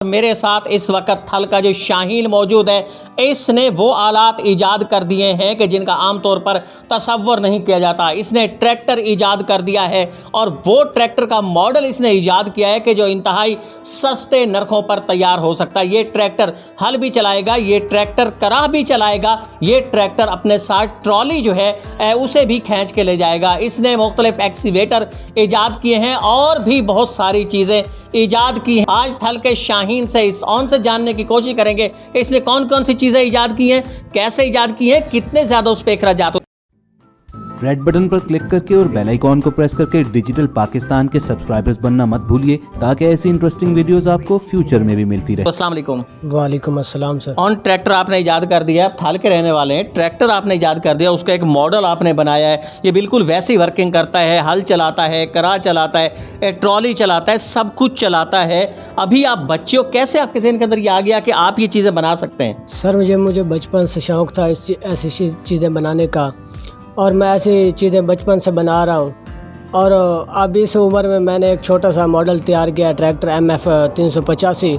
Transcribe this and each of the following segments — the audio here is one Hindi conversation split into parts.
मेरे साथ इस वक्त थल का जो शाहीन मौजूद है, इसने वो आलात ईजाद कर दिए हैं कि जिनका आमतौर पर तसव्वुर नहीं किया जाता। इसने ट्रैक्टर ईजाद कर दिया है और वो ट्रैक्टर का मॉडल इसने ईजाद किया है कि जो इंतहाई सस्ते नरखों पर तैयार हो सकता है। ये ट्रैक्टर हल भी चलाएगा, ये ट्रैक्टर कराह भी चलाएगा, ये ट्रैक्टर अपने साथ ट्रॉली जो है उसे भी खींच के ले जाएगा। इसने मुख्तलिफ एक्सीवेटर ईजाद किए हैं और भी बहुत सारी चीज़ें ईजाद की हैं। आज थल के शाहीन से इस ऑन से जानने की कोशिश करेंगे कि इसने कौन कौन सी चीज़ें ईजाद की हैं, कैसे ईजाद की हैं, कितने ज़्यादा उस पर अखराजात। रेड बटन पर क्लिक करके और बेल आइकॉन को प्रेस करके डिजिटल पाकिस्तान के सब्सक्राइबर्स बनना मत भूलिए, ताकि ऐसी इंटरेस्टिंग वीडियोस आपको फ्यूचर में भी मिलती रहे। अस्सलाम वालेकुम। वालेकुम अस्सलाम सर। ऑन ट्रैक्टर आपने ईजाद कर दिया है, थल के रहने वाले हैं, ट्रैक्टर आपने ईजाद कर दिया, उसका एक मॉडल आपने बनाया है। ये बिल्कुल वैसी वर्किंग करता है, हल चलाता है, करा चलाता है, ट्रॉली चलाता है, सब कुछ चलाता है। अभी आप बच्चे हो, कैसे आपके ज़हन के अंदर ये आ गया कि आप ये चीज़ें बना सकते हैं? सर मुझे बचपन से शौक़ था ऐसी चीज़ें बनाने का, और मैं ऐसी चीज़ें बचपन से बना रहा हूँ। और अब इस उम्र में मैंने एक छोटा सा मॉडल तैयार किया, ट्रैक्टर MF 385।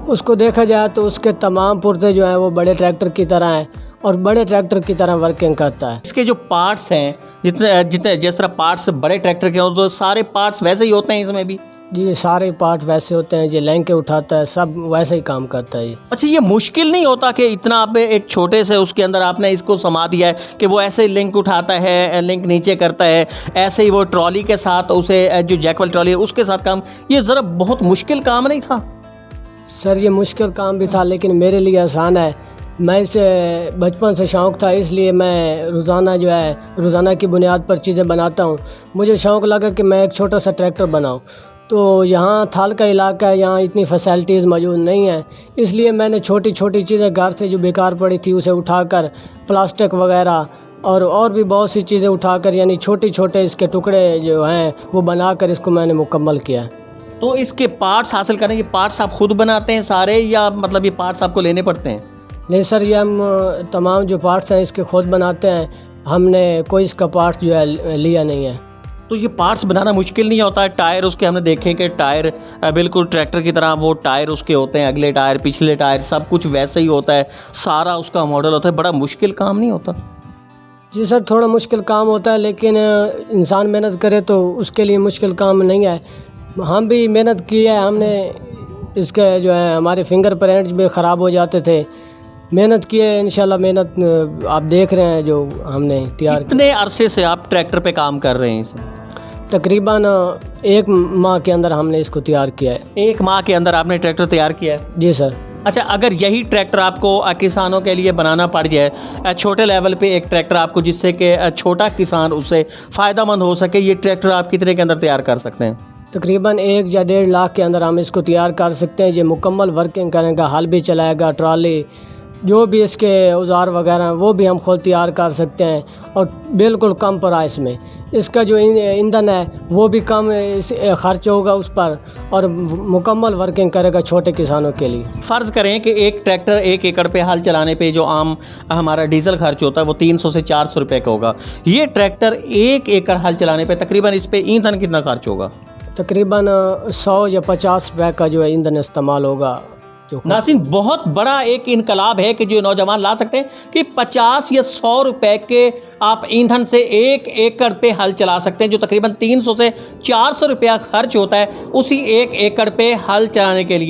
उसको देखा जाए तो उसके तमाम पुर्जे जो हैं वो बड़े ट्रैक्टर की तरह हैं और बड़े ट्रैक्टर की तरह वर्किंग करता है। इसके जो पार्ट्स हैं, जितने जिस तरह पार्ट्स बड़े ट्रैक्टर के हो, तो सारे पार्ट्स वैसे ही होते हैं इसमें भी? ये सारे पार्ट वैसे होते हैं, ये लैंके उठाता है, सब वैसे ही काम करता है। अच्छा, ये मुश्किल नहीं होता कि इतना आप एक छोटे से उसके अंदर आपने इसको समा दिया है कि वो ऐसे ही लिंक उठाता है, लिंक नीचे करता है, ऐसे ही वो ट्रॉली के साथ उसे जो जैकवेल ट्रॉली है उसके साथ काम, ये ज़रा बहुत मुश्किल काम नहीं था? सर ये मुश्किल काम भी था, लेकिन मेरे लिए आसान है। मैं इसे बचपन से शौक़ था, इसलिए मैं रोज़ाना की बुनियाद पर चीज़ें बनाता हूँ। मुझे शौक़ लगा कि मैं एक छोटा सा ट्रैक्टर बनाऊँ। तो यहाँ थाल का इलाका है, यहाँ इतनी फैसिलिटीज़ मौजूद नहीं है, इसलिए मैंने छोटी छोटी चीज़ें घर से जो बेकार पड़ी थी उसे उठाकर प्लास्टिक वगैरह और भी बहुत सी चीज़ें उठाकर, यानी छोटे छोटे इसके टुकड़े जो हैं वो बनाकर इसको मैंने मुकम्मल किया है। तो इसके पार्ट्स हासिल करने, ये पार्ट्स आप खुद बनाते हैं सारे, या मतलब ये पार्ट्स आपको लेने पड़ते हैं? नहीं सर, ये हम तमाम जो पार्ट्स हैं इसके खुद बनाते हैं, हमने कोई इसका पार्ट्स जो है लिया नहीं है। तो ये पार्ट्स बनाना मुश्किल नहीं होता है? टायर उसके हमने देखे कि टायर बिल्कुल ट्रैक्टर की तरह वो टायर उसके होते हैं, अगले टायर पिछले टायर सब कुछ वैसे ही होता है, सारा उसका मॉडल होता है। बड़ा मुश्किल काम नहीं होता? जी सर, थोड़ा मुश्किल काम होता है, लेकिन इंसान मेहनत करे तो उसके लिए मुश्किल काम नहीं है। हम भी मेहनत की है, हमने इसके जो है हमारे फिंगर प्रिंट्स भी ख़राब हो जाते थे, मेहनत की है। इंशाल्लाह मेहनत आप देख रहे हैं जो हमने तैयार। कितने अरसे से आप ट्रैक्टर पे काम कर रहे हैं इसे? तकरीबन 1 माह के अंदर हमने इसको तैयार किया है। 1 माह के अंदर आपने ट्रैक्टर तैयार किया है? जी सर। अच्छा, अगर यही ट्रैक्टर आपको किसानों के लिए बनाना पड़ जाए, छोटे लेवल पे एक ट्रैक्टर आपको, जिससे कि छोटा किसान उससे फ़ायदेमंद हो सके, ये ट्रैक्टर आप कितने के अंदर तैयार कर सकते हैं? तकरीबन 1 या 1.5 लाख के अंदर हम इसको तैयार कर सकते हैं। ये मुकम्मल वर्किंग करेगा, हल भी चलाएगा, ट्रॉली जो भी इसके औजार वगैरह हैं वो भी हम खुद तैयार कर सकते हैं, और बिल्कुल कम प्राइस में। इसका जो ईंधन है वो भी कम खर्च होगा उस पर, और मुकम्मल वर्किंग करेगा छोटे किसानों के लिए। फ़र्ज़ करें कि एक ट्रैक्टर 1 एकड़ पे हल चलाने पे जो आम हमारा डीजल खर्च होता है वो 300 से 400 रुपये का होगा। ये ट्रैक्टर 1 एकड़ हल चलाने पे तकरीबन इस पर ईंधन कितना खर्च होगा? तकरीबन 100 या 50 रुपये का जो है ईंधन इस्तेमाल होगा। नासिन, बहुत बड़ा एक इनकलाब है कि जो नौजवान ला सकते हैं कि 50 या 100 रुपए के आप ईंधन से 1 एकड़ पे हल चला सकते हैं। जो तकरीबन 300 से 400 रुपया खर्च होता है उसी 1 एकड़ पे हल चलाने के लिए।